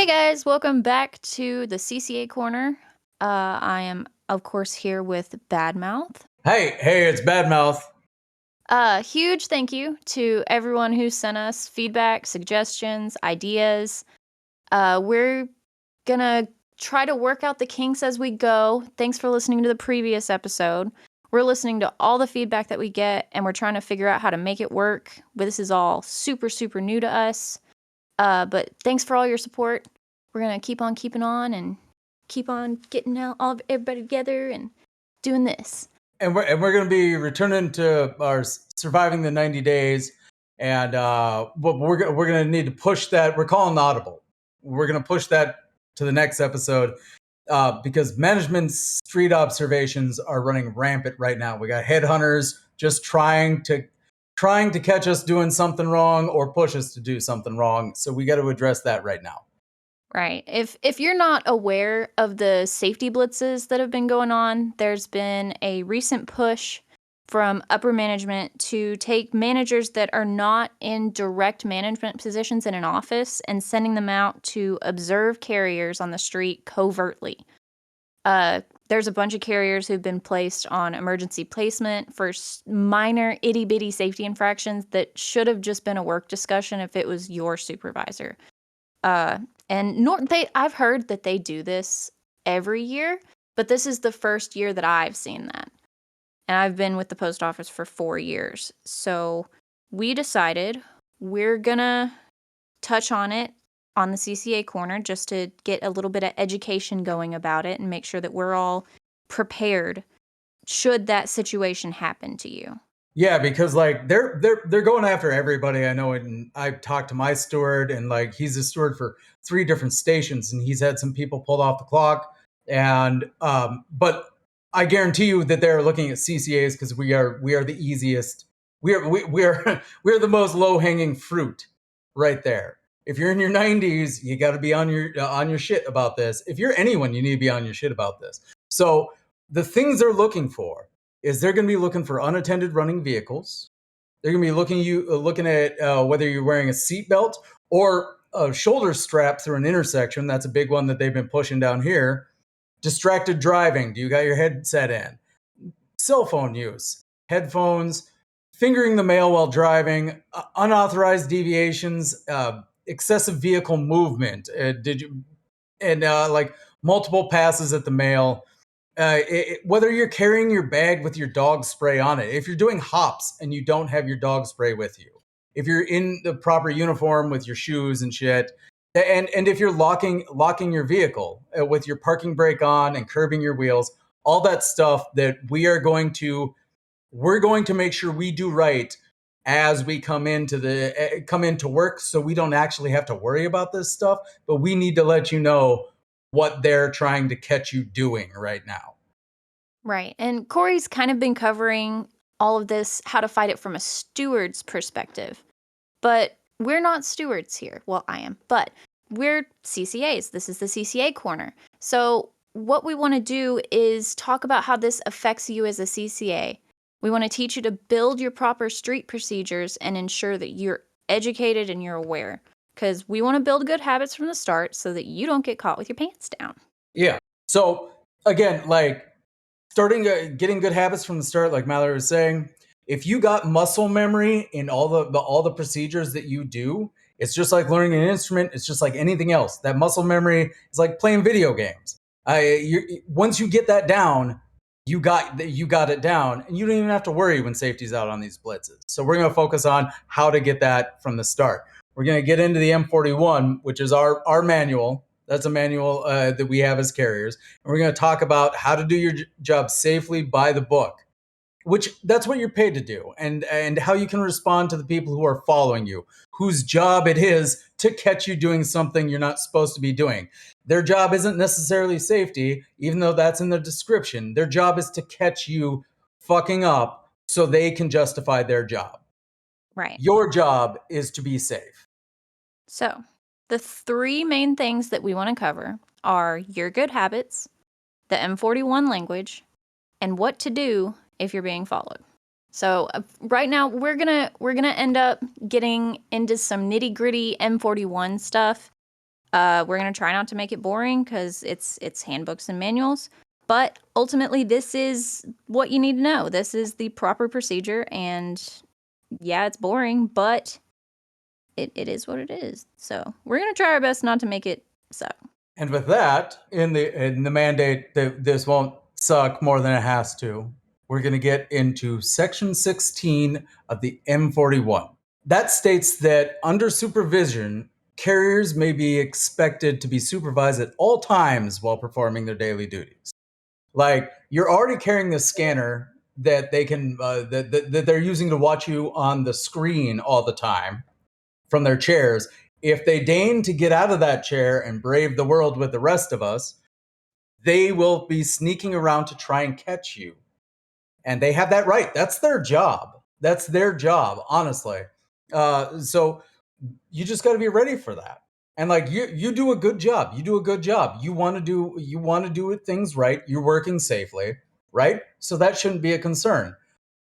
guys, welcome back to the CCA Corner. I am, of course, here with Badmouth. Hey, it's Badmouth. Huge thank you to everyone who sent us feedback, suggestions, ideas. We're gonna try to work out the kinks as we go. Thanks for listening to the previous episode. We're listening to all the feedback that we get, and we're trying to figure out how to make it work. But this is all super, super new to us. But thanks for all your support. We're gonna keep on keeping on and keep on getting everybody together and doing this. And we're going to be returning to our surviving the 90 days, and but we're going to need to push that. We're calling audible. We're going to push that to the next episode because management's street observations are running rampant right now. We got headhunters just trying to catch us doing something wrong or push us to do something wrong. So we got to address that right now. Right. If you're not aware of the safety blitzes that have been going on, there's been a recent push from upper management to take managers that are not in direct management positions in an office and sending them out to observe carriers on the street covertly. There's a bunch of carriers who've been placed on emergency placement for minor itty-bitty safety infractions that should have just been a work discussion if it was your supervisor. I've heard that they do this every year, but this is the first year that I've seen that. And I've been with the post office for 4 years. So we decided we're gonna touch on it on the CCA Corner just to get a little bit of education going about it and make sure that we're all prepared should that situation happen to you. Yeah, because like they're going after everybody. I know, and I've talked to my steward, and like he's a steward for 3 different stations, and he's had some people pulled off the clock. And but I guarantee you that they're looking at CCAs because we are the easiest. We're the most low hanging fruit right there. If you're in your 90s, you got to be on your shit about this. If you're anyone, you need to be on your shit about this. So the things they're looking for is they're going to be looking for unattended running vehicles. They're going to be looking at whether you're wearing a seatbelt or a shoulder strap through an intersection. That's a big one that they've been pushing down here. Distracted driving. Do you got your headset in? Cell phone use, headphones, fingering the mail while driving, unauthorized deviations, excessive vehicle movement. Like multiple passes at the mail. Whether you're carrying your bag with your dog spray on it, if you're doing hops and you don't have your dog spray with you, if you're in the proper uniform with your shoes and shit, and if you're locking your vehicle with your parking brake on and curbing your wheels, all that stuff that we're going to make sure we do right as we come into work, so we don't actually have to worry about this stuff, but we need to let you know what they're trying to catch you doing right now. Right. And Corey's kind of been covering all of this, how to fight it from a steward's perspective. But we're not stewards here. Well, I am, but we're CCAs. This is the CCA Corner. So what we want to do is talk about how this affects you as a CCA. We want to teach you to build your proper street procedures and ensure that you're educated and you're aware. Because we want to build good habits from the start so that you don't get caught with your pants down. Yeah. So again, like getting good habits from the start, like Mallory was saying, if you got muscle memory in all the procedures that you do, it's just like learning an instrument. It's just like anything else. That muscle memory is like playing video games. Once you get that down, you got it down, and you don't even have to worry when safety's out on these blitzes. So we're going to focus on how to get that from the start. We're going to get into the M41, which is our manual. That's a manual that we have as carriers. And we're going to talk about how to do your job safely by the book, which that's what you're paid to do, and how you can respond to the people who are following you, whose job it is to catch you doing something you're not supposed to be doing. Their job isn't necessarily safety, even though that's in the description. Their job is to catch you fucking up so they can justify their job. Right. Your job is to be safe. So the 3 main things that we want to cover are your good habits, the M41 language, and what to do if you're being followed. So right now we're gonna end up getting into some nitty-gritty M41 stuff. We're going to try not to make it boring because it's handbooks and manuals. But ultimately, this is what you need to know. This is the proper procedure. And yeah, it's boring, but it is what it is. So we're going to try our best not to make it suck. And with that, in the mandate that this won't suck more than it has to, we're going to get into Section 16 of the M41. That states that under supervision, carriers may be expected to be supervised at all times while performing their daily duties. Like, you're already carrying this scanner that they can that they're using to watch you on the screen all the time from their chairs. If they deign to get out of that chair and brave the world with the rest of us, they will be sneaking around to try and catch you. And they have that right. That's their job. That's their job, honestly. So you just got to be ready for that. And like you do a good job. You do a good job. You want to do things right. You're working safely, right? So that shouldn't be a concern.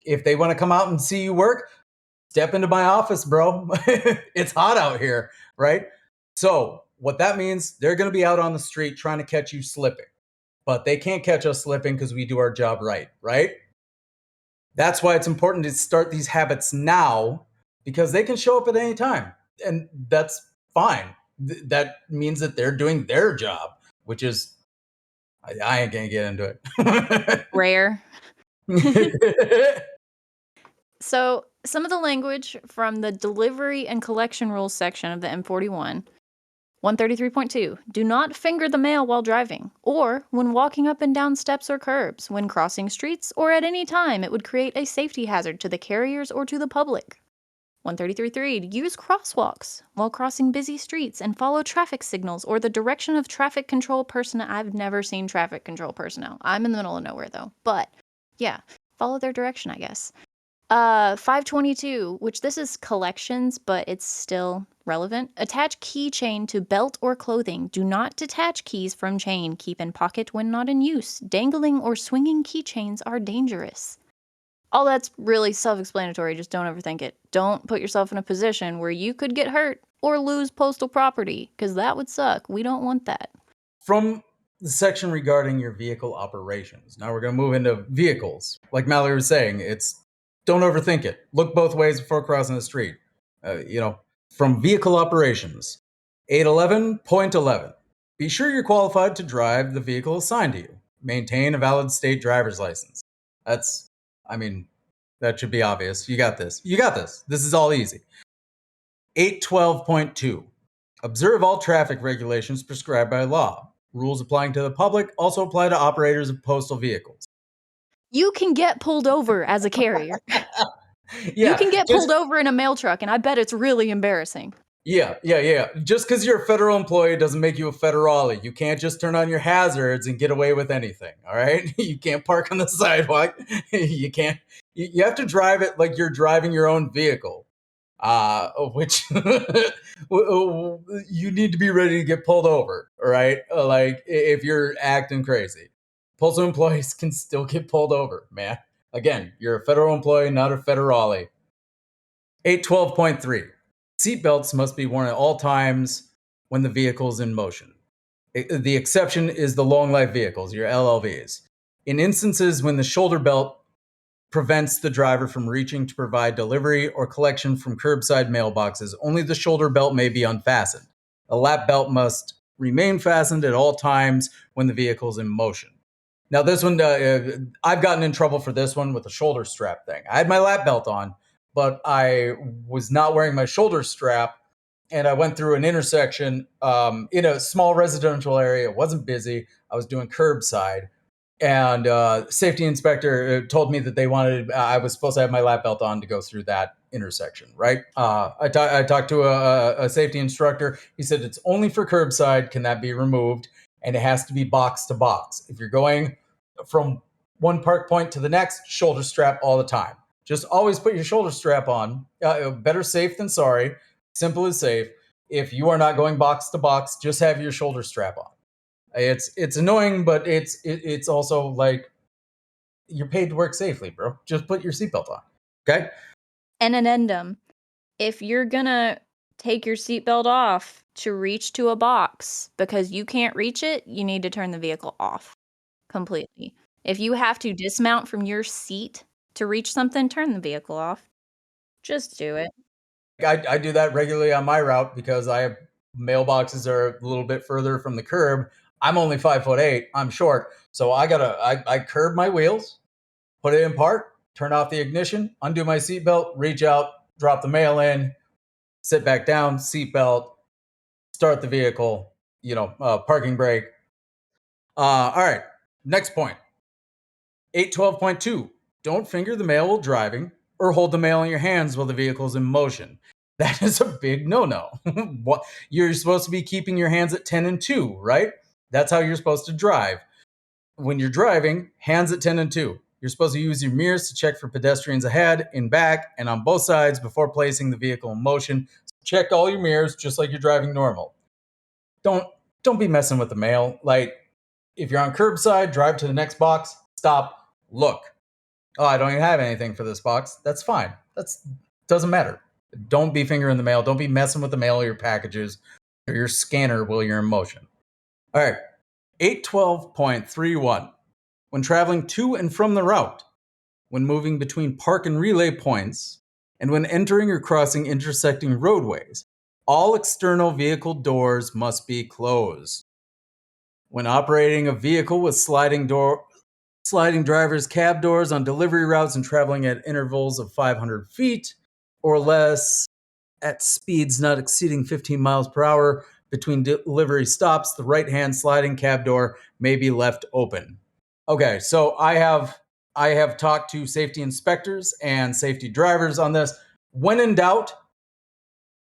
If they want to come out and see you work, step into my office, bro. It's hot out here, right? So what that means, they're going to be out on the street trying to catch you slipping, but they can't catch us slipping because we do our job right, right? That's why it's important to start these habits now, because they can show up at any time, and that's fine. That means that they're doing their job, which is, I ain't gonna get into Rare. it. So, some of the language from the delivery and collection rules section of the M41. 133.2. Do not finger the mail while driving, or when walking up and down steps or curbs, when crossing streets, or at any time it would create a safety hazard to the carriers or to the public. 133.3. Use crosswalks while crossing busy streets and follow traffic signals or the direction of traffic control personnel. I've never seen traffic control personnel. I'm in the middle of nowhere though. But yeah, follow their direction, I guess. 522, which this is collections, but it's still relevant. Attach keychain to belt or clothing. Do not detach keys from chain. Keep in pocket when not in use. Dangling or swinging keychains are dangerous. All that's really self-explanatory. Just don't overthink it. Don't put yourself in a position where you could get hurt or lose postal property, because that would suck. We don't want that. From the section regarding your vehicle operations, now we're going to move into vehicles. Like Mallory was saying, it's don't overthink it. Look both ways before crossing the street. From vehicle operations, 811.11. Be sure you're qualified to drive the vehicle assigned to you. Maintain a valid state driver's license. That should be obvious. You got this. You got this. This is all easy. 812.2. Observe all traffic regulations prescribed by law. Rules applying to the public also apply to operators of postal vehicles. You can get pulled over as a carrier. You can get pulled over in a mail truck, and I bet it's really embarrassing. Yeah. Just because you're a federal employee doesn't make you a federale. You can't just turn on your hazards and get away with anything, all right? You can't park on the sidewalk. You can't. You have to drive it like you're driving your own vehicle, which you need to be ready to get pulled over, all right? Like, if you're acting crazy. Postal employees can still get pulled over, man. Again, you're a federal employee, not a federale. 812.3. Seatbelts must be worn at all times when the vehicle is in motion. The exception is the long life vehicles, your LLVs. In instances when the shoulder belt prevents the driver from reaching to provide delivery or collection from curbside mailboxes, only the shoulder belt may be unfastened. A lap belt must remain fastened at all times when the vehicle is in motion. Now, this one, I've gotten in trouble for this one with the shoulder strap thing. I had my lap belt on, but I was not wearing my shoulder strap, and I went through an intersection in a small residential area. It wasn't busy. I was doing curbside, and safety inspector told me that I was supposed to have my lap belt on to go through that intersection, right? I talked to a safety instructor. He said it's only for curbside. Can that be removed? And it has to be box to box. If you're going from one park point to the next, shoulder strap all the time. Just always put your shoulder strap on. Better safe than sorry. Simple as safe. If you are not going box to box, just have your shoulder strap on. It's annoying, but it's also like, you're paid to work safely, bro. Just put your seatbelt on. Okay? And an addendum. If you're gonna take your seatbelt off, to reach to a box because you can't reach it, you need to turn the vehicle off completely. If you have to dismount from your seat to reach something, turn the vehicle off. Just do it. I do that regularly on my route because I have mailboxes are a little bit further from the curb. I'm only 5'8". I'm short, so I curb my wheels, put it in park, turn off the ignition, undo my seatbelt, reach out, drop the mail in, sit back down, seatbelt, start the vehicle. Parking brake. All right. Next point. 812.2. Don't finger the mail while driving or hold the mail in your hands while the vehicle is in motion. That is a big no-no. What you're supposed to be keeping your hands at 10 and 2, right? That's how you're supposed to drive. When you're driving, hands at 10 and 2. You're supposed to use your mirrors to check for pedestrians ahead, in back, and on both sides before placing the vehicle in motion. So check all your mirrors just like you're driving normal. Don't don't be messing with the mail. Like, if you're on curbside, drive to the next box, stop, look. Oh, I don't even have anything for this box. That's fine. That's doesn't matter. Don't be fingering the mail. Don't be messing with the mail or your packages or your scanner while you're in motion. All right. 812.31. When traveling to and from the route, when moving between park and relay points, and when entering or crossing intersecting roadways, all external vehicle doors must be closed. When operating a vehicle with sliding driver's cab doors on delivery routes and traveling at intervals of 500 feet or less at speeds not exceeding 15 miles per hour between delivery stops, the right-hand sliding cab door may be left open. Okay, so I have talked to safety inspectors and safety drivers on this. When in doubt,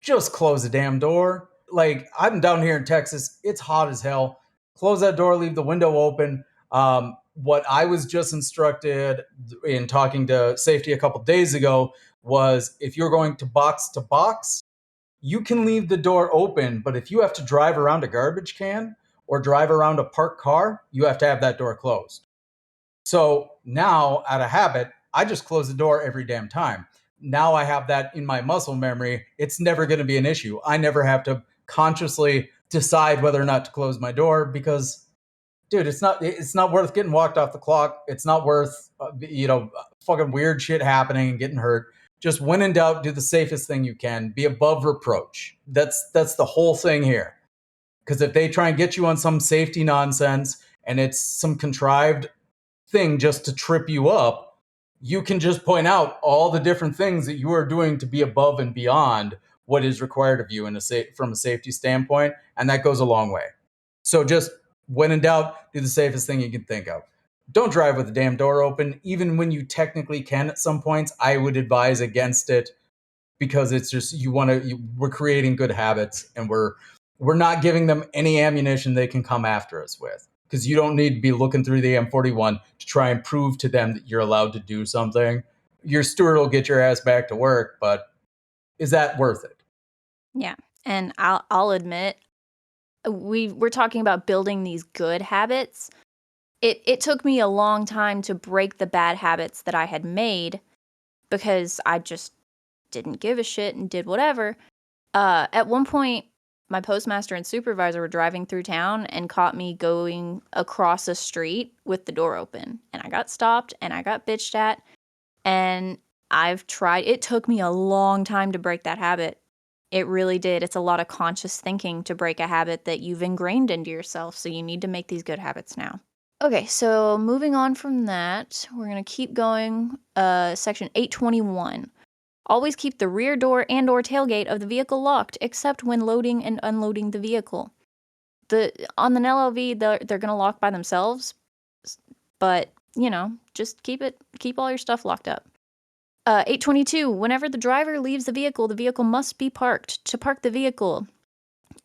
just close the damn door. Like, I'm down here in Texas, it's hot as hell. Close that door, leave the window open. What I was just instructed in talking to safety a couple days ago was if you're going to box, you can leave the door open, but if you have to drive around a garbage can or drive around a parked car, you have to have that door closed. So now, out of habit, I just close the door every damn time. Now I have that in my muscle memory. It's never going to be an issue. I never have to consciously decide whether or not to close my door because, dude, it's not worth getting walked off the clock. It's not worth fucking weird shit happening and getting hurt. Just when in doubt, do the safest thing you can. Be above reproach. That's the whole thing here. Because if they try and get you on some safety nonsense and it's some contrived thing just to trip you up, you can just point out all the different things that you are doing to be above and beyond what is required of you from a safety standpoint, and that goes a long way. So just when in doubt, do the safest thing you can think of. Don't drive with the damn door open, even when you technically can at some points. I would advise against it because it's just we're creating good habits and we're not giving them any ammunition they can come after us with, because you don't need to be looking through the M41 to try and prove to them that you're allowed to do something. Your steward will get your ass back to work, but is that worth it? Yeah. And I'll admit, we're talking about building these good habits. It took me a long time to break the bad habits that I had made because I just didn't give a shit and did whatever. At one point, my postmaster and supervisor were driving through town and caught me going across a street with the door open. And I got stopped and I got bitched at. And it took me a long time to break that habit. It really did. It's a lot of conscious thinking to break a habit that you've ingrained into yourself. So you need to make these good habits now. Okay, so moving on from that, we're going to keep going. Section 821. Always keep the rear door and or tailgate of the vehicle locked, except when loading and unloading the vehicle. On an LLV, they're going to lock by themselves, but, just keep all your stuff locked up. 822, whenever the driver leaves the vehicle must be parked. To park the vehicle,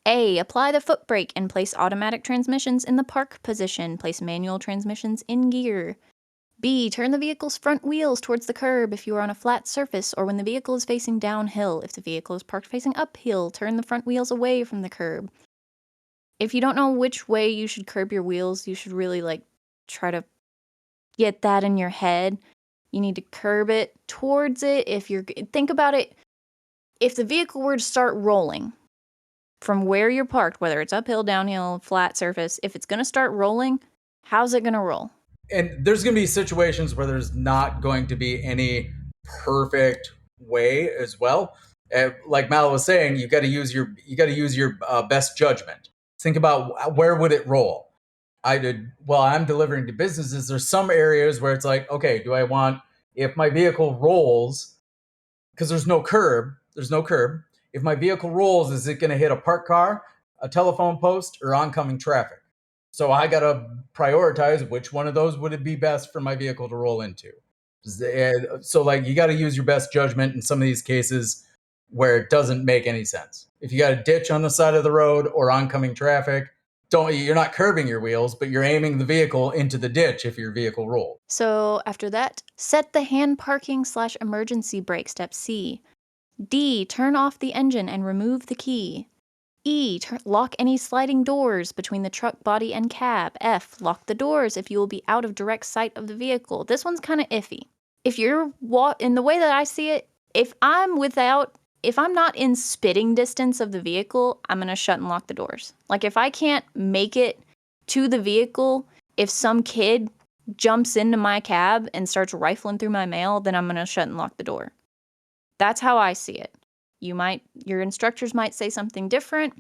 A, apply the foot brake and place automatic transmissions in the park position. Place manual transmissions in gear. B, turn the vehicle's front wheels towards the curb if you are on a flat surface or when the vehicle is facing downhill. If the vehicle is parked facing uphill, turn the front wheels away from the curb. If you don't know which way you should curb your wheels, you should really try to get that in your head. You need to curb it towards it. Think about it. If the vehicle were to start rolling, from where you're parked, whether it's uphill, downhill, flat surface, if it's going to start rolling, how's it going to roll? And there's going to be situations where there's not going to be any perfect way as well. Like Mal was saying, you got to use your best judgment. Think about where would it roll. I'm delivering to businesses. There's some areas where it's like, okay, do I want, if my vehicle rolls, because there's no curb. If my vehicle rolls, is it going to hit a parked car, a telephone post, or oncoming traffic? So I got to prioritize which one of those would it be best for my vehicle to roll into. So like you got to use your best judgment in some of these cases where it doesn't make any sense. If you got a ditch on the side of the road or oncoming traffic, you're not curbing your wheels, but you're aiming the vehicle into the ditch if your vehicle rolls. So after that, set the hand parking/emergency brake, step C. D, turn off the engine and remove the key. E, lock any sliding doors between the truck body and cab. F, lock the doors if you will be out of direct sight of the vehicle. This one's kind of iffy. If you're in the way that I see it, if I'm not in spitting distance of the vehicle, I'm going to shut and lock the doors. Like if I can't make it to the vehicle, if some kid jumps into my cab and starts rifling through my mail, then I'm going to shut and lock the door. That's how I see it. Your instructors might say something different.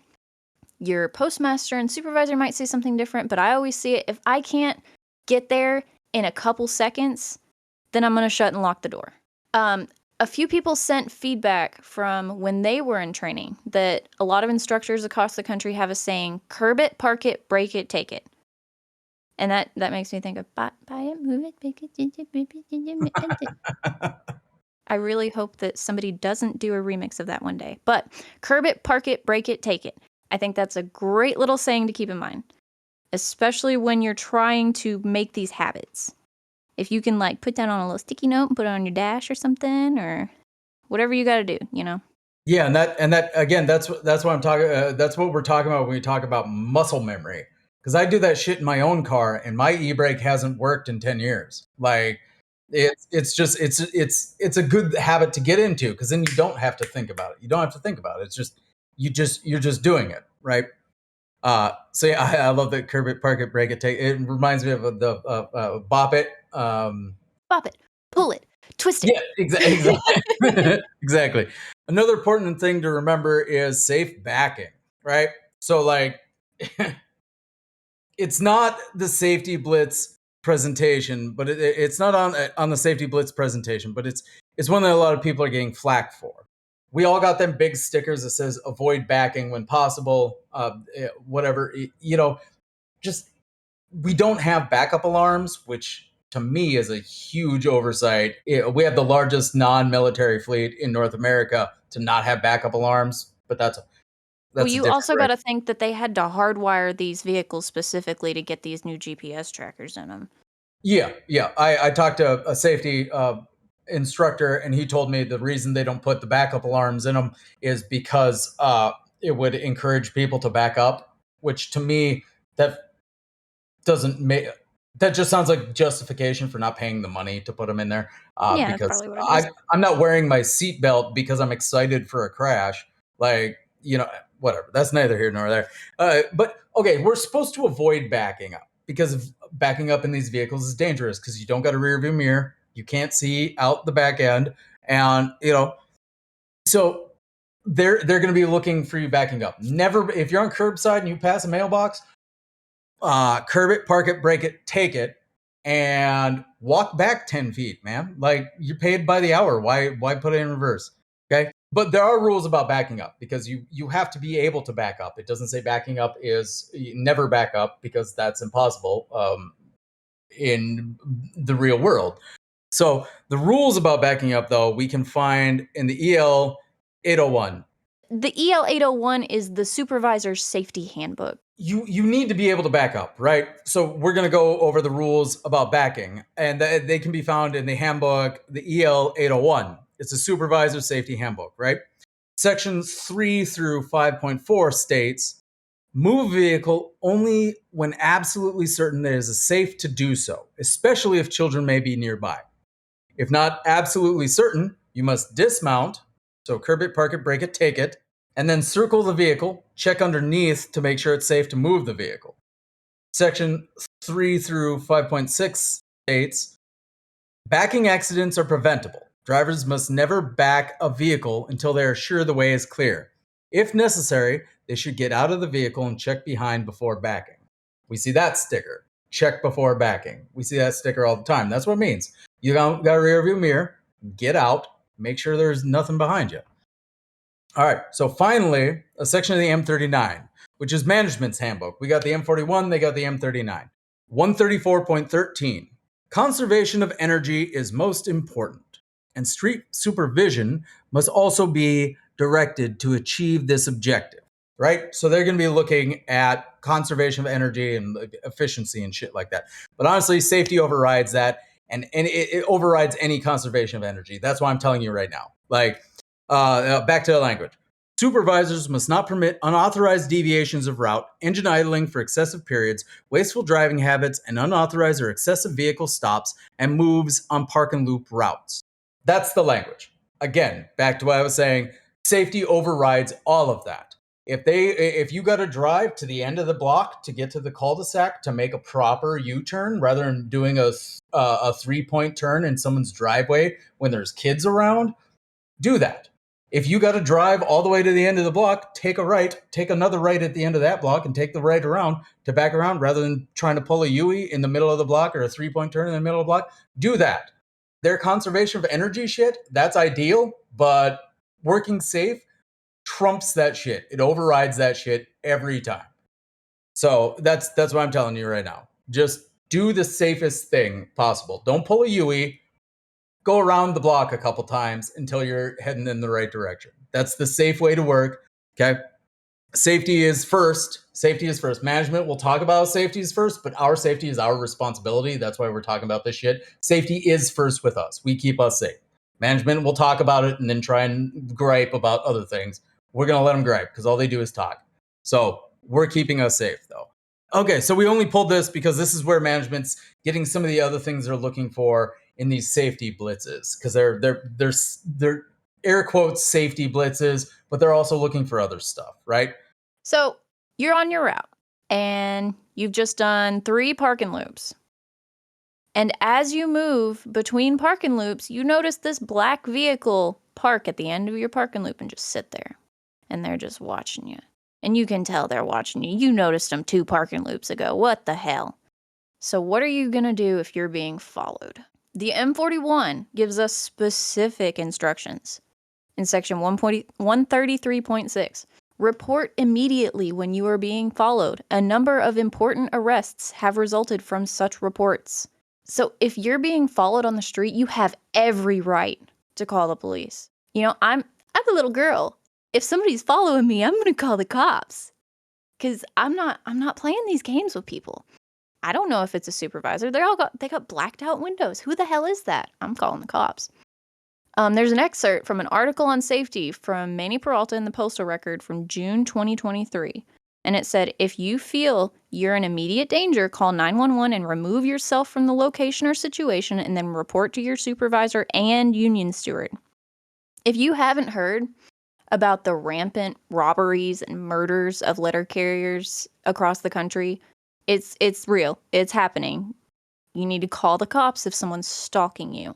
Your postmaster and supervisor might say something different, but I always see it, if I can't get there in a couple seconds, then I'm going to shut and lock the door. A few people sent feedback from when they were in training that a lot of instructors across the country have a saying, curb it, park it, break it, take it. And that makes me think of buy it, move it, pick it. I really hope that somebody doesn't do a remix of that one day. But curb it, park it, break it, take it. I think that's a great little saying to keep in mind, especially when you're trying to make these habits. If you can like put that on a little sticky note and put it on your dash or something, or whatever you got to do, you know. Yeah, and that again, that's what I'm talking. That's what we're talking about when we talk about muscle memory. Because I do that shit in my own car, and my e-brake hasn't worked in 10 years. Like, it's a good habit to get into because then you don't have to think about it. You don't have to think about it. It's just you're just doing it, right? So yeah, I love that curb it, park it, break it, take. It reminds me of the bop it. Bop it, pull it, twist it. Yeah, exactly. Exactly. Another important thing to remember is safe backing, right? So, like, it's not the safety blitz presentation, but it's not on the safety blitz presentation, but it's one that a lot of people are getting flack for. We all got them big stickers that says "avoid backing when possible." Whatever, just we don't have backup alarms, which to me is a huge oversight. We have the largest non-military fleet in North America to not have backup alarms, but that's Well, a you different also got break. to think that they had to hardwire these vehicles specifically to get these new GPS trackers in them. Yeah, yeah. I talked to a safety instructor, and he told me the reason they don't put the backup alarms in them is because it would encourage people to back up, which to me that doesn't make that just sounds like justification for not paying the money to put them in there. Yeah, that's Because probably what it is. I'm not wearing my seatbelt because I'm excited for a crash. Like, whatever. That's neither here nor there. But okay, we're supposed to avoid backing up because backing up in these vehicles is dangerous because you don't got a rear view mirror. You can't see out the back end. And, so they're going to be looking for you backing up. Never, if you're on curbside and you pass a mailbox, curb it, park it, break it, take it, and walk back 10 feet, man. Like you're paid by the hour. Why put it in reverse? Okay. But there are rules about backing up because you have to be able to back up. It doesn't say backing up is never back up because that's impossible in the real world. So the rules about backing up, though, we can find in the EL 801. The EL 801 is the supervisor's safety handbook. You need to be able to back up, right? So we're going to go over the rules about backing, and they can be found in the handbook, the EL 801. It's a supervisor safety handbook, right? Sections 3 through 5.4 states, move a vehicle only when absolutely certain that it is safe to do so, especially if children may be nearby. If not absolutely certain, you must dismount, so curb it, park it, break it, take it, And then circle the vehicle, check underneath to make sure it's safe to move the vehicle. Section 3 through 5.6 states, backing accidents are preventable. Drivers must never back a vehicle until they are sure the way is clear. If necessary, they should get out of the vehicle and check behind before backing. We see that sticker, check before backing. We see that sticker all the time. That's what it means. You got a rear view mirror, get out, make sure there's nothing behind you. All right, so finally, a section of the M39, which is management's handbook. We got the M41, they got the M39. 134.13, conservation of energy is most important, and street supervision must also be directed to achieve this objective, right? So they're going to be looking at conservation of energy and efficiency and shit like that. But honestly, safety overrides that, and it overrides any conservation of energy. That's why I'm telling you right now. Back to the language. Supervisors must not permit unauthorized deviations of route, engine idling for excessive periods, wasteful driving habits, and unauthorized or excessive vehicle stops and moves on park and loop routes. That's the language. Again, back to what I was saying, safety overrides all of that. If you got to drive to the end of the block to get to the cul-de-sac to make a proper U-turn rather than doing a 3-point turn in someone's driveway when there's kids around, do that. If you got to drive all the way to the end of the block, take a right, take another right at the end of that block, and take the right around to back around rather than trying to pull a U-turn in the middle of the block or a 3-point turn in the middle of the block. Do that. Their conservation of energy shit, that's ideal, but working safe trumps that shit. It overrides that shit every time. So that's what I'm telling you right now. Just do the safest thing possible. Don't pull a U-turn. Go around the block a couple times until you're heading in the right direction. That's the safe way to work. Okay. Safety is first. Safety is first. Management will talk about safety is first, but our safety is our responsibility. That's why we're talking about this shit. Safety is first with us. We keep us safe. Management will talk about it and then try and gripe about other things. We're going to let them gripe because all they do is talk. So we're keeping us safe though. Okay, so we only pulled this because this is where management's getting some of the other things they're looking for in these safety blitzes, because they're air quotes safety blitzes, but they're also looking for other stuff, right? So you're on your route and you've just done 3 parking loops. And as you move between parking loops, you notice this black vehicle park at the end of your parking loop and just sit there. And they're just watching you. And you can tell they're watching you. You noticed them 2 parking loops ago. What the hell? So what are you going to do if you're being followed? The M41 gives us specific instructions. In section 133.6, report immediately when you are being followed. A number of important arrests have resulted from such reports. So if you're being followed on the street, you have every right to call the police. You know, I'm a little girl. If somebody's following me, I'm going to call the cops. Cuz I'm not playing these games with people. I don't know if it's a supervisor. They got blacked out windows. Who the hell is that? I'm calling the cops. There's an excerpt from an article on safety from Manny Peralta in the Postal Record from June 2023. And it said, if you feel you're in immediate danger, call 911 and remove yourself from the location or situation and then report to your supervisor and union steward. If you haven't heard about the rampant robberies and murders of letter carriers across the country, it's real. It's happening. You need to call the cops if someone's stalking you.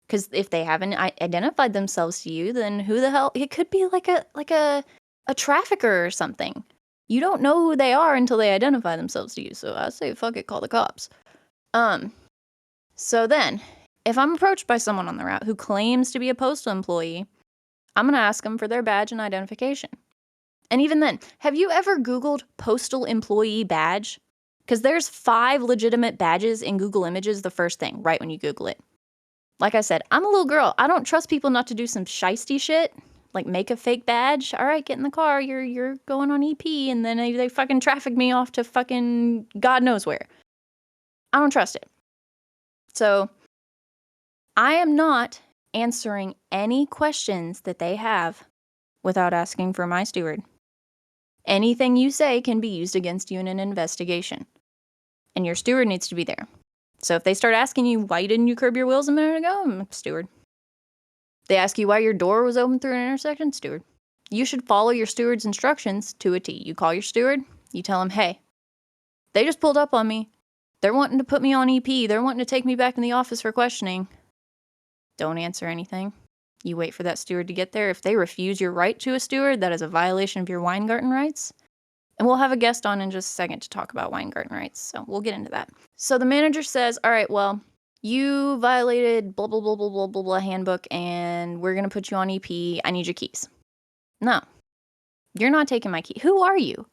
Because if they haven't identified themselves to you, then who the hell? It could be like a trafficker or something. You don't know who they are until they identify themselves to you. So I say, fuck it, call the cops. So then, if I'm approached by someone on the route who claims to be a postal employee, I'm going to ask them for their badge and identification. And even then, have you ever Googled postal employee badge? Because there's 5 legitimate badges in Google Images the first thing, right when you Google it. Like I said, I'm a little girl. I don't trust people not to do some shisty shit, like make a fake badge. All right, get in the car. You're going on EP, and then they fucking traffic me off to fucking God knows where. I don't trust it. So I am not answering any questions that they have without asking for my steward. Anything you say can be used against you in an investigation. And your steward needs to be there. So if they start asking you, why didn't you curb your wheels a minute ago? I'm steward. They ask you why your door was open through an intersection? Steward. You should follow your steward's instructions to a T. You call your steward, you tell him, hey, they just pulled up on me. They're wanting to put me on EP. They're wanting to take me back in the office for questioning. Don't answer anything. You wait for that steward to get there. If they refuse your right to a steward, that is a violation of your Weingarten Rights. And we'll have a guest on in just a second to talk about Weingarten Rights, so we'll get into that. So the manager says, all right, well, you violated blah, blah, blah, blah, blah, blah, blah handbook, and we're going to put you on EP. I need your keys. No, you're not taking my key. Who are you?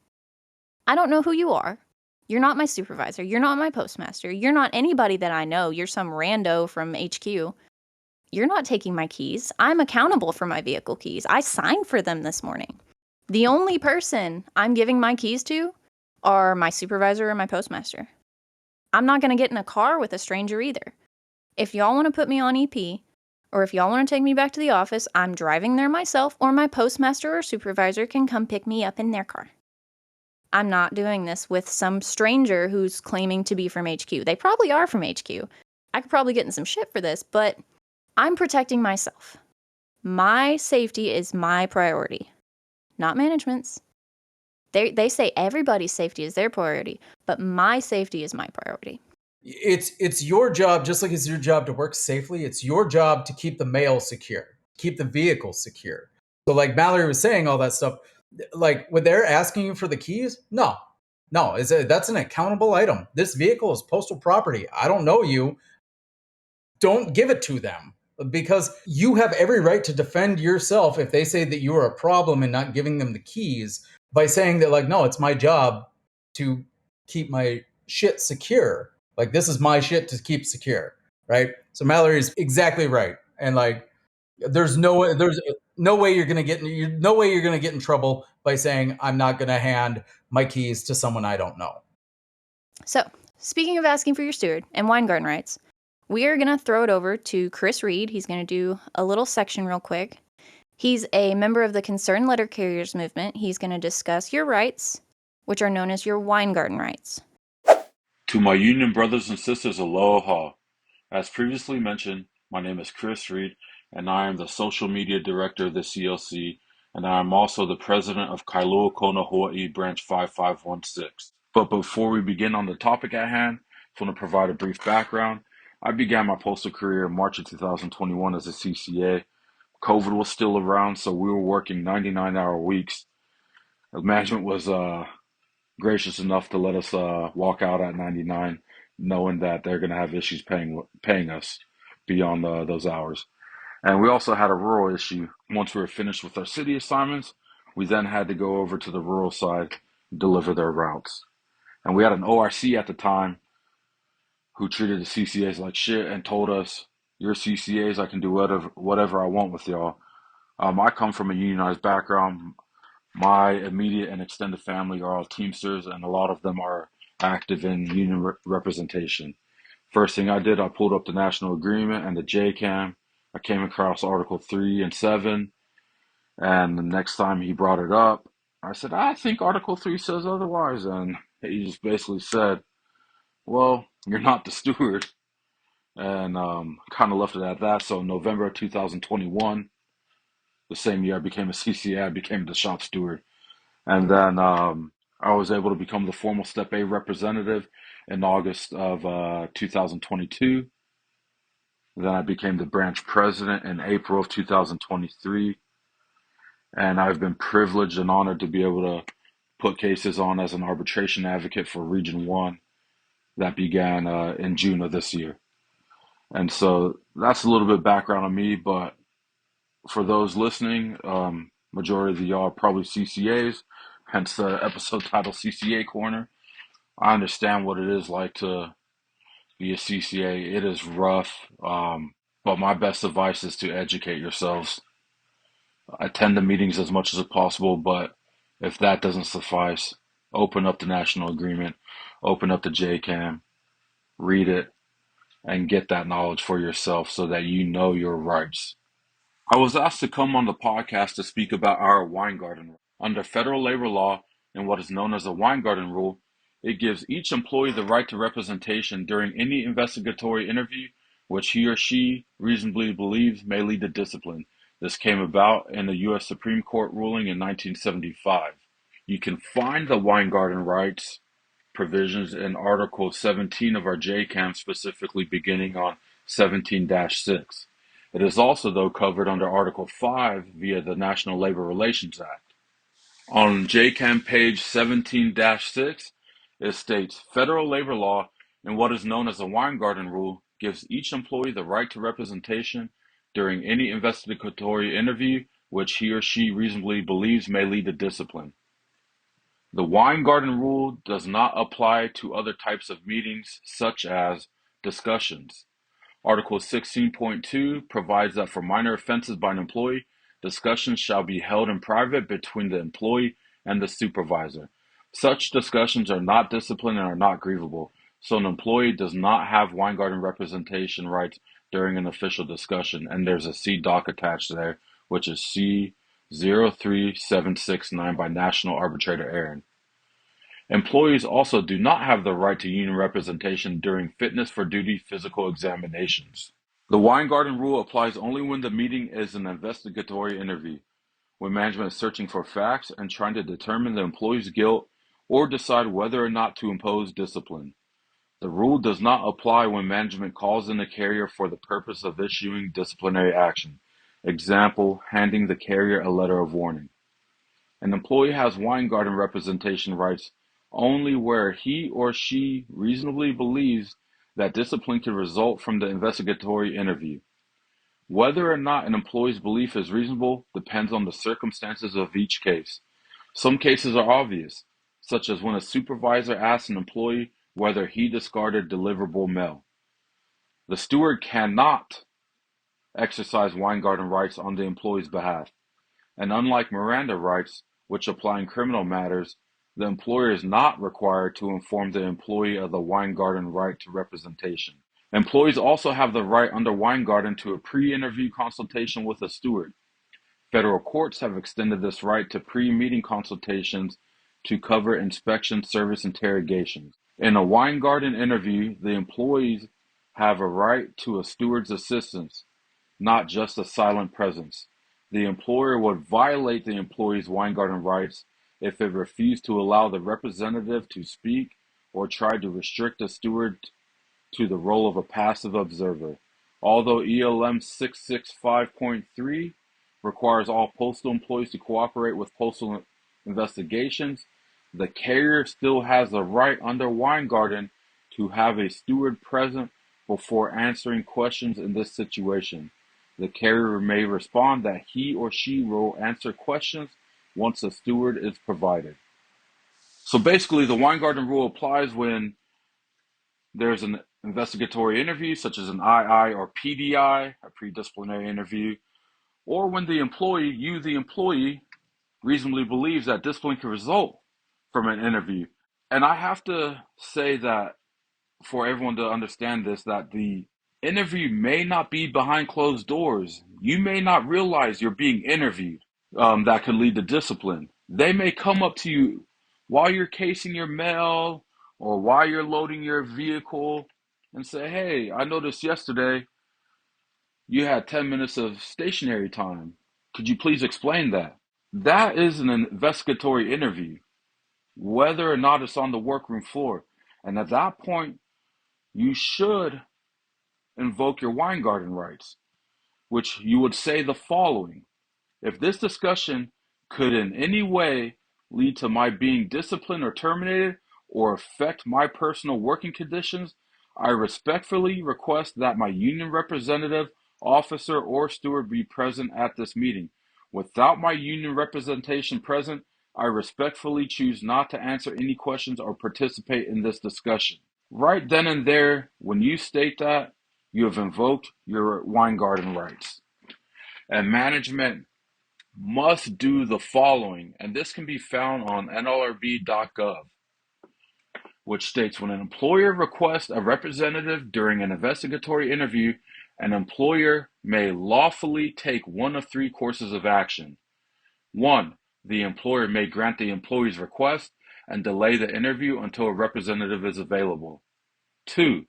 I don't know who you are. You're not my supervisor. You're not my postmaster. You're not anybody that I know. You're some rando from HQ. You're not taking my keys. I'm accountable for my vehicle keys. I signed for them this morning. The only person I'm giving my keys to are my supervisor or my postmaster. I'm not going to get in a car with a stranger either. If y'all want to put me on EP, or if y'all want to take me back to the office, I'm driving there myself, or my postmaster or supervisor can come pick me up in their car. I'm not doing this with some stranger who's claiming to be from HQ. They probably are from HQ. I could probably get in some shit for this, but I'm protecting myself. My safety is my priority, not management's. They say everybody's safety is their priority, but my safety is my priority. It's your job, just like it's your job to work safely. It's your job to keep the mail secure, keep the vehicle secure. So, like Mallory was saying, all that stuff. Like when they're asking you for the keys, no, that's an accountable item. This vehicle is postal property. I don't know you. Don't give it to them because you have every right to defend yourself if they say that you are a problem and not giving them the keys by saying that, like, no, it's my job to keep my shit secure. Like, this is my shit to keep secure, right? So Mallory's exactly right, and like, there's no way you're gonna get in trouble by saying I'm not gonna hand my keys to someone I don't know. So, speaking of asking for your steward and Weingarten Rights, we are going to throw it over to Chris Reed. He's going to do a little section real quick. He's a member of the Concerned Letter Carriers movement. He's going to discuss your rights, which are known as your Weingarten Rights. To my union brothers and sisters, aloha. As previously mentioned, my name is Chris Reed, and I am the social media director of the CLC, and I am also the president of Kailua Kona, Hawaii Branch 5516. But before we begin on the topic at hand, I just want to provide a brief background. I began my postal career in March of 2021 as a CCA. COVID was still around, so we were working 99-hour weeks. The management was gracious enough to let us walk out at 99, knowing that they're going to have issues paying us beyond those hours. And we also had a rural issue. Once we were finished with our city assignments, we then had to go over to the rural side and deliver their routes. And we had an ORC at the time who treated the CCAs like shit and told us, "You're CCAs, I can do whatever I want with y'all." I come from a unionized background. My immediate and extended family are all Teamsters, and a lot of them are active in union representation. First thing I did, I pulled up the national agreement and the JCAM. I came across Article 3 and 7, and the next time he brought it up, I said, I think Article 3 says otherwise, and he just basically said, well, you're not the steward, and kind of left it at that. So November of 2021, the same year I became a CCA, I became the shop steward. And then I was able to become the formal Step A representative in August of 2022. Then I became the branch president in April of 2023. And I've been privileged and honored to be able to put cases on as an arbitration advocate for Region 1 that began in June of this year. And so that's a little bit of background on me, but for those listening, majority of y'all are probably CCAs, hence the episode title CCA Corner. I understand what it is like to be a CCA. It is rough, but my best advice is to educate yourselves. Attend the meetings as much as possible, but if that doesn't suffice, open up the national agreement, open up the JCAM, read it, and get that knowledge for yourself so that you know your rights. I was asked to come on the podcast to speak about our Weingarten. Under federal labor law and what is known as the Weingarten Rule, it gives each employee the right to representation during any investigatory interview which he or she reasonably believes may lead to discipline. This came about in a U.S. Supreme Court ruling in 1975. You can find the Weingarten Rights provisions in Article 17 of our JCAM, specifically beginning on 17-6. It is also, though, covered under Article 5 via the National Labor Relations Act. On JCAM page 17-6, it states, federal labor law in what is known as the Weingarten Rule gives each employee the right to representation during any investigatory interview which he or she reasonably believes may lead to discipline. The Weingarten Rule does not apply to other types of meetings, such as discussions. Article 16.2 provides that for minor offenses by an employee, discussions shall be held in private between the employee and the supervisor. Such discussions are not discipline and are not grievable, so an employee does not have Weingarten representation rights during an official discussion, and there's a C-Doc attached there, which is C03769 by National Arbitrator Aaron. Employees also do not have the right to union representation during fitness for duty physical examinations. The Weingarten Rule applies only when the meeting is an investigatory interview, when management is searching for facts and trying to determine the employee's guilt or decide whether or not to impose discipline. The rule does not apply when management calls in a carrier for the purpose of issuing disciplinary action. Example, handing the carrier a letter of warning. An employee has Weingarten representation rights only where he or she reasonably believes that discipline could result from the investigatory interview. Whether or not an employee's belief is reasonable depends on the circumstances of each case. Some cases are obvious, such as when a supervisor asks an employee whether he discarded deliverable mail. The steward cannot exercise Weingarten rights on the employee's behalf, and unlike Miranda rights, which apply in criminal matters, the employer is not required to inform the employee of the Weingarten right to representation. Employees also have the right under Weingarten to a pre-interview consultation with a steward. Federal courts have extended this right to pre-meeting consultations to cover inspection service interrogations. In a Weingarten interview, the employees have a right to a steward's assistance, not just a silent presence. The employer would violate the employee's Weingarten rights if it refused to allow the representative to speak or tried to restrict the steward to the role of a passive observer. Although ELM 665.3 requires all postal employees to cooperate with postal investigations, the carrier still has the right under Weingarten to have a steward present before answering questions in this situation. The carrier may respond that he or she will answer questions once a steward is provided. So basically, the Weingarten Rule applies when there's an investigatory interview, such as an II or PDI, a pre-disciplinary interview, or when the employee, reasonably believes that discipline can result from an interview. And I have to say that for everyone to understand this, that the interview may not be behind closed doors. You may not realize you're being interviewed. That could lead to discipline. They may come up to you while you're casing your mail or while you're loading your vehicle and say, hey, I noticed yesterday you had 10 minutes of stationary time. Could you please explain that? That is an investigatory interview, whether or not it's on the workroom floor. And at that point, you should invoke your Weingarten rights, which you would say the following. If this discussion could in any way lead to my being disciplined or terminated or affect my personal working conditions, I respectfully request that my union representative, officer, or steward be present at this meeting. Without my union representation present, I respectfully choose not to answer any questions or participate in this discussion. Right then and there, when you state that, you have invoked your Weingarten rights. And management must do the following, and this can be found on nlrb.gov, which states when an employer requests a representative during an investigatory interview, an employer may lawfully take one of three courses of action. 1. The employer may grant the employee's request and delay the interview until a representative is available. 2.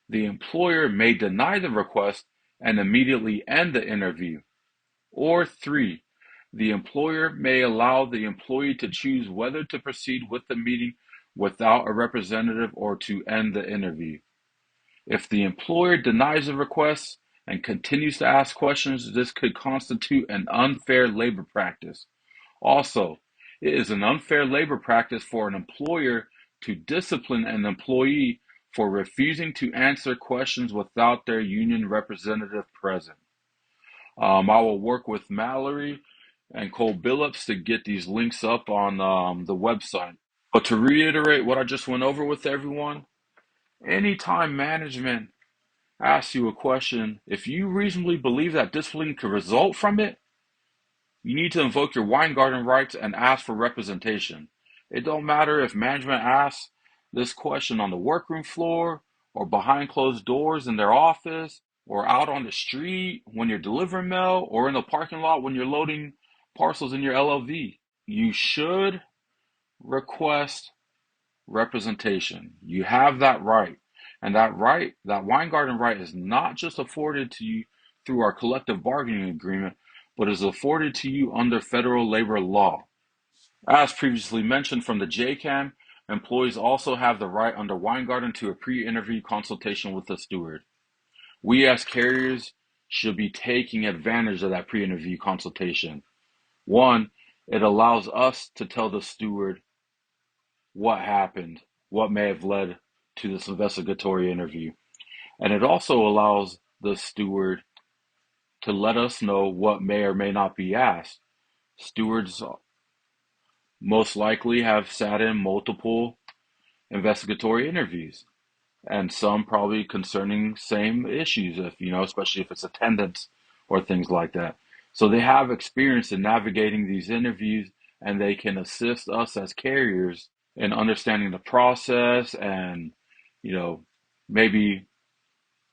The employer may deny the request and immediately end the interview. Or 3, the employer may allow the employee to choose whether to proceed with the meeting without a representative or to end the interview. If the employer denies the request and continues to ask questions, this could constitute an unfair labor practice. Also, it is an unfair labor practice for an employer to discipline an employee for refusing to answer questions without their union representative present. I will work with Mallory and Cole Billups to get these links up on the website. But to reiterate what I just went over with everyone, anytime management asks you a question, if you reasonably believe that discipline could result from it, you need to invoke your Weingarten rights and ask for representation. It don't matter if management asks this question on the workroom floor or behind closed doors in their office or out on the street when you're delivering mail or in the parking lot when you're loading parcels in your LLV. You should request representation. You have that right. And that right, that Weingarten right, is not just afforded to you through our collective bargaining agreement, but is afforded to you under federal labor law. As previously mentioned from the JCAM, employees also have the right under Weingarten to a pre-interview consultation with the steward. We as carriers should be taking advantage of that pre-interview consultation. One, it allows us to tell the steward what happened, what may have led to this investigatory interview. And it also allows the steward to let us know what may or may not be asked. Stewards most likely have sat in multiple investigatory interviews, and some probably concerning same issues, if especially if it's attendance or things like that. So they have experience in navigating these interviews, and they can assist us as carriers in understanding the process. And maybe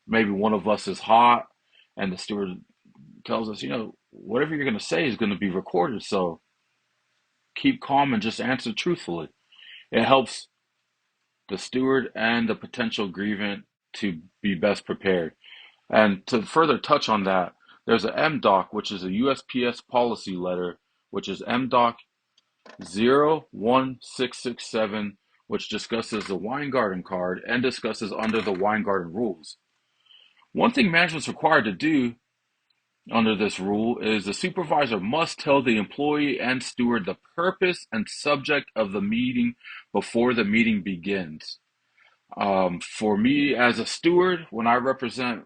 one of us is hot, and the steward tells us, whatever you're going to say is going to be recorded, so keep calm and just answer truthfully. It helps the steward and the potential grievant to be best prepared. And to further touch on that, there's a MDoc, which is a USPS policy letter, which is MDoc 01667, which discusses the Weingarten card and discusses under the Weingarten rules. One thing management's required to do under this rule is the supervisor must tell the employee and steward the purpose and subject of the meeting before the meeting begins. For me as a steward, when I represent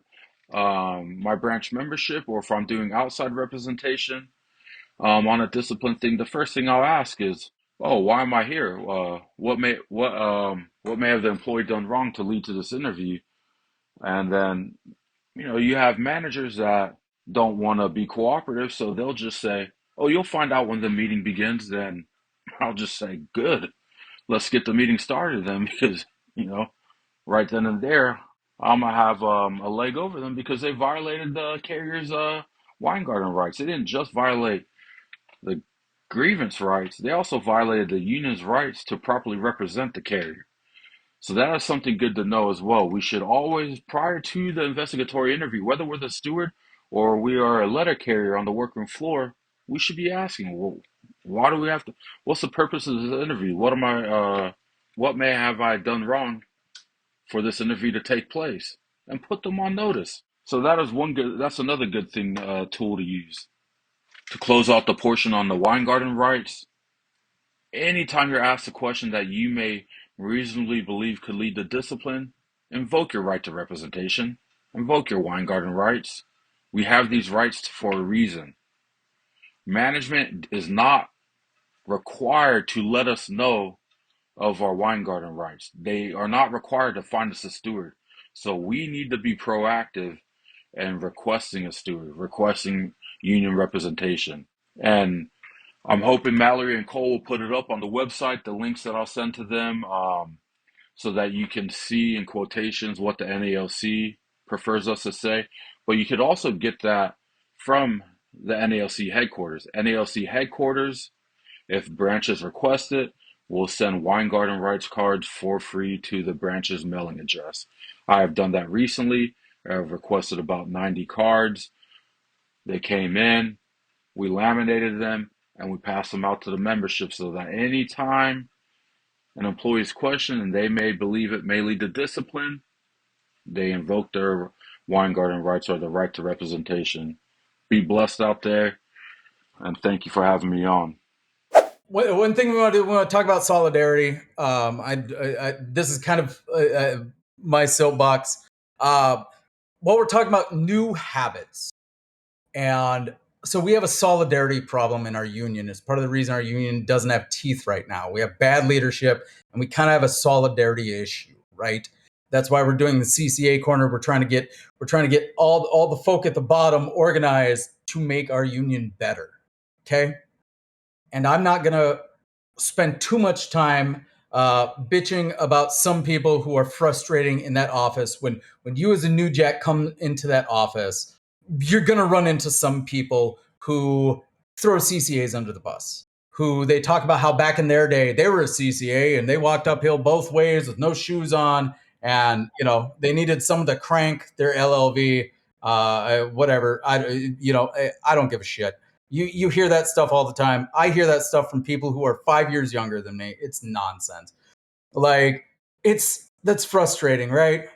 my branch membership, or if I'm doing outside representation on a discipline thing, the first thing I'll ask is, "Oh, why am I here? What may have the employee done wrong to lead to this interview?" And then you have managers that don't want to be cooperative, so they'll just say, "Oh, you'll find out when the meeting begins." Then I'll just say, "Good, let's get the meeting started then," because right then and there, I'm gonna have a leg over them because they violated the carrier's Weingarten rights. They didn't just violate the grievance rights; they also violated the union's rights to properly represent the carrier. So that is something good to know as well. We should always, prior to the investigatory interview, whether we're the steward or we are a letter carrier on the workroom floor, we should be asking, well, why do we have to? What's the purpose of this interview? What may have I done wrong for this interview to take place? And put them on notice. So that's another good thing, tool to use. To close out the portion on the Weingarten rights, anytime you're asked a question that you may reasonably believe could lead to discipline, invoke your right to representation. Invoke your Weingarten rights. We have these rights for a reason. Management is not required to let us know of our Weingarten rights. They are not required to find us a steward. So we need to be proactive in requesting a steward, requesting union representation. And I'm hoping Mallory and Cole will put it up on the website, the links that I'll send to them, so that you can see in quotations what the NALC prefers us to say. But you could also get that from the NALC headquarters. NALC headquarters, if branches request it, will send Weingarten rights cards for free to the branch's mailing address. I have done that recently. I've requested about 90 cards. They came in. We laminated them and we passed them out to the membership so that anytime an employee is questioned and they may believe it may lead to discipline, they invoke their Weingarten rights or the right to representation. Be blessed out there, and thank you for having me on. One thing we want to talk about solidarity. This is kind of my soapbox. While we're talking about new habits, and so we have a solidarity problem in our union. It's part of the reason our union doesn't have teeth right now. We have bad leadership, and we kind of have a solidarity issue, right? That's why we're doing the CCA Corner. We're trying to get all the folk at the bottom organized to make our union better. Okay, and I'm not gonna spend too much time bitching about some people who are frustrating in that office. When you as a new jack come into that office, you're gonna run into some people who throw CCAs under the bus. Who they talk about how back in their day they were a CCA and they walked uphill both ways with no shoes on, and they needed someone to crank their LLV, whatever. I don't give a shit. You hear that stuff all the time. I hear that stuff from people who are 5 years younger than me. It's nonsense. Like, that's frustrating, right?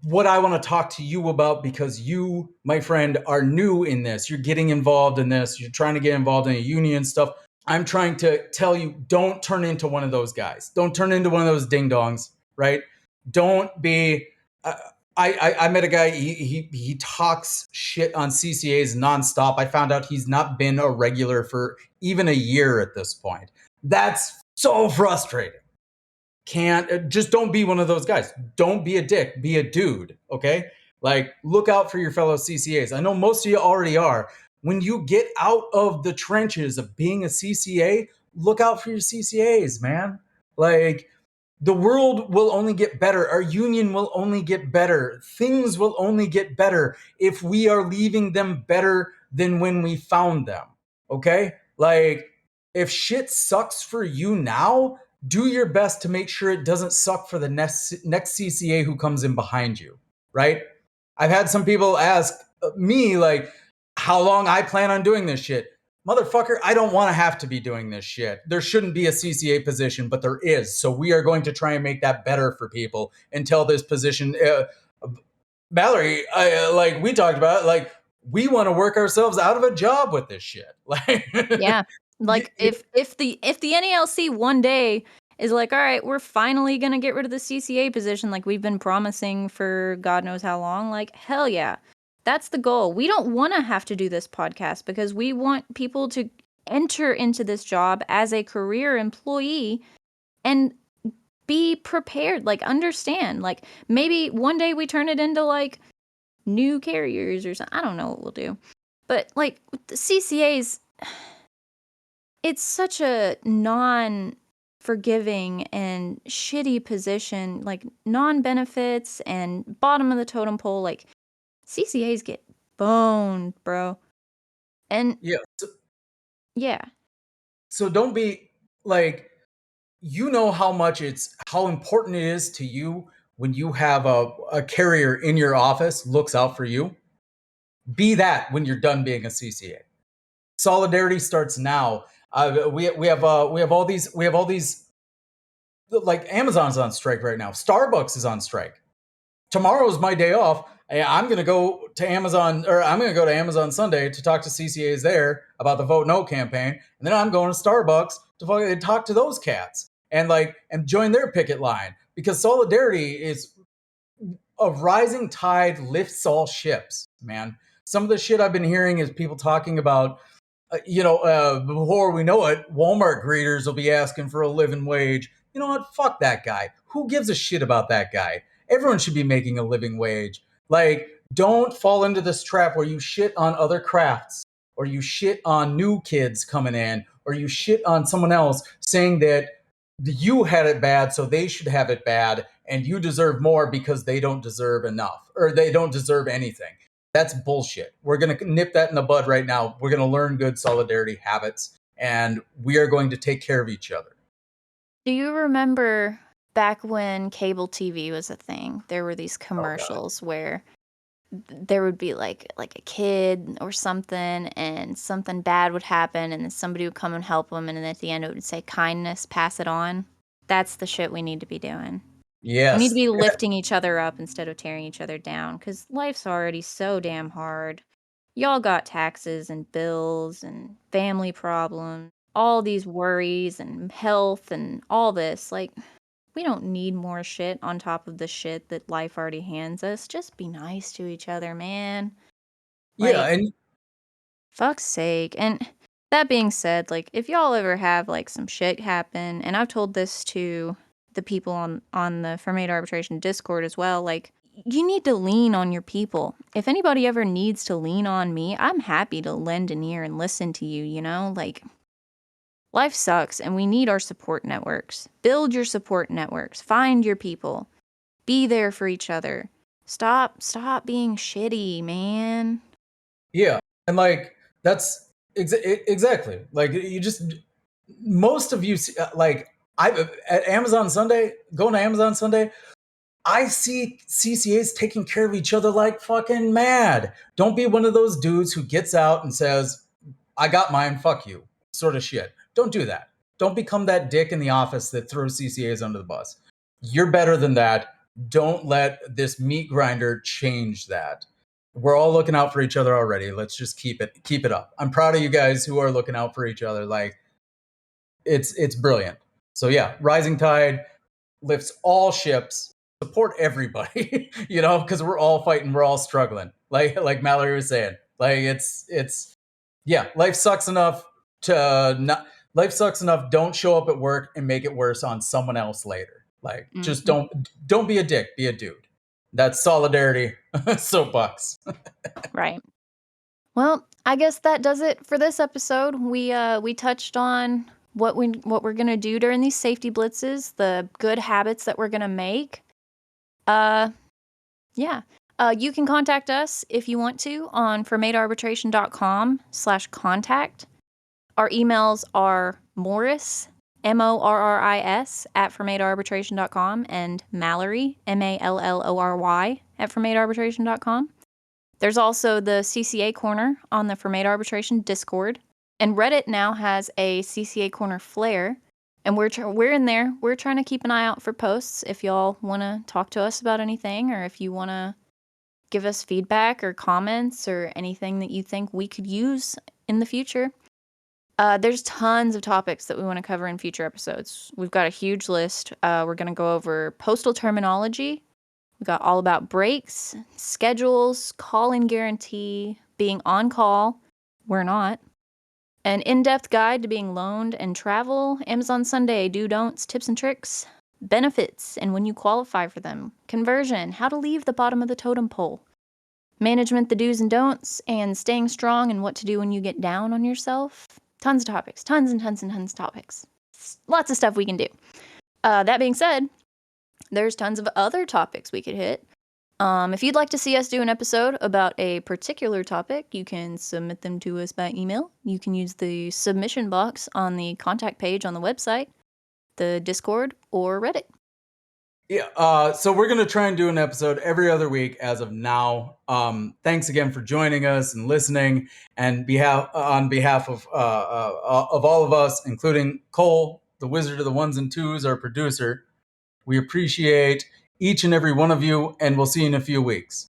What I want to talk to you about, because you, my friend, are new in this. You're getting involved in this. You're trying to get involved in a union stuff. I'm trying to tell you, don't turn into one of those guys. Don't turn into one of those ding dongs, right? Don't be. I met a guy. He talks shit on CCAs nonstop. I found out he's not been a regular for even a year at this point. That's so frustrating. Just don't be one of those guys. Don't be a dick. Be a dude. Okay. Like, look out for your fellow CCAs. I know most of you already are. When you get out of the trenches of being a CCA, look out for your CCAs, man. Like, the world will only get better. Our union will only get better. Things will only get better if we are leaving them better than when we found them. Okay? Like, if shit sucks for you now, do your best to make sure it doesn't suck for the next CCA who comes in behind you, right? I've had some people ask me, like, how long I plan on doing this shit. Motherfucker, I don't want to have to be doing this shit. There shouldn't be a CCA position, but there is. So we are going to try and make that better for people until this position. Mallory, like we talked about, like, we want to work ourselves out of a job with this shit. Like, Yeah. Like, if the NALC one day is like, all right, we're finally gonna get rid of the CCA position like we've been promising for God knows how long, like, hell yeah. That's the goal. We don't want to have to do this podcast because we want people to enter into this job as a career employee and be prepared, like, understand. Like, maybe one day we turn it into, like, new carriers or something. I don't know what we'll do. But, like, with the CCAs, it's such a non-forgiving and shitty position, like, non-benefits and bottom of the totem pole. Like, CCAs get boned, bro. And yeah. yeah. So don't be like, how important it is to you when you have a carrier in your office looks out for you. Be that when you're done being a CCA. Solidarity starts now. We have all these like, Amazon's on strike right now. Starbucks is on strike. Tomorrow is my day off. I'm going to go to Amazon, or I'm going to go to Amazon Sunday to talk to CCAs there about the Vote No campaign. And then I'm going to Starbucks to talk to those cats and join their picket line, because solidarity is a rising tide lifts all ships, man. Some of the shit I've been hearing is people talking about, before we know it, Walmart greeters will be asking for a living wage. You know what? Fuck that guy. Who gives a shit about that guy? Everyone should be making a living wage. Like, don't fall into this trap where you shit on other crafts, or you shit on new kids coming in, or you shit on someone else saying that you had it bad, so they should have it bad, and you deserve more because they don't deserve enough, or they don't deserve anything. That's bullshit. We're going to nip that in the bud right now. We're going to learn good solidarity habits, and we are going to take care of each other. Do you remember back when cable TV was a thing? There were these commercials where there would be like a kid or something, and something bad would happen, and then somebody would come and help them, and then at the end it would say kindness, pass it on. That's the shit we need to be doing. We need to Yes. be lifting each other up instead of tearing each other down, because life's already so damn hard. Y'all got taxes and bills and family problems, all these worries and health and all this. Like, we don't need more shit on top of the shit that life already hands us. Just be nice to each other, man. Yeah, Like, and fuck's sake. And that being said, like, if y'all ever have like some shit happen, and I've told this to the people on the Fermate Arbitration Discord as well, like, you need to lean on your people. If anybody ever needs to lean on me, I'm happy to lend an ear and listen to you, you know? Like, life sucks and we need our support networks. Build your support networks. Find your people. Be there for each other. Stop being shitty, man. yeah, and like that's exactly like you just most of you like I at Amazon Sunday, going to Amazon Sunday, I see CCAs taking care of each other like fucking mad. Don't be one of those dudes who gets out and says, I got mine, fuck you, sort of shit. Don't do that. Don't become that dick in the office that throws CCAs under the bus. You're better than that. Don't let this meat grinder change that. We're all looking out for each other already. Let's just keep it up. I'm proud of you guys who are looking out for each other. Like it's brilliant. So yeah, rising tide lifts all ships. Support everybody, because we're all fighting, we're all struggling. Like Mallory was saying, like it's yeah, life sucks enough to not. Life sucks enough. Don't show up at work and make it worse on someone else later. Like just don't be a dick. Be a dude. That's solidarity. Soapbox. Right. Well, I guess that does it for this episode. We touched on what we're gonna do during these safety blitzes, the good habits that we're gonna make. Yeah. You can contact us if you want to on fermatearbitration.com/contact. Our emails are Morris, MORRIS at fermatearbitration.com, and Mallory, MALLORY at fermatearbitration.com. There's also the CCA Corner on the Fermate Arbitration Discord, and Reddit now has a CCA Corner Flare, and we're in there. We're trying to keep an eye out for posts if y'all want to talk to us about anything, or if you want to give us feedback or comments or anything that you think we could use in the future. There's tons of topics that we want to cover in future episodes. We've got a huge list. We're going to go over postal terminology. We got all about breaks, schedules, call-in guarantee, being on call. We're not. An in-depth guide to being loaned and travel, Amazon Sunday, do-don'ts, tips and tricks, benefits, and when you qualify for them, conversion, how to leave the bottom of the totem pole, management, the do's and don'ts, and staying strong and what to do when you get down on yourself. Tons of topics, tons and tons and tons of topics. Lots of stuff we can do. That being said, there's tons of other topics we could hit. If you'd like to see us do an episode about a particular topic, you can submit them to us by email. You can use the submission box on the contact page on the website, the Discord, or Reddit. Yeah, so we're gonna try and do an episode every other week as of now. Thanks again for joining us and listening, and on behalf of all of us, including Cole, the Wizard of the Ones and Twos, our producer. We appreciate each and every one of you, and we'll see you in a few weeks.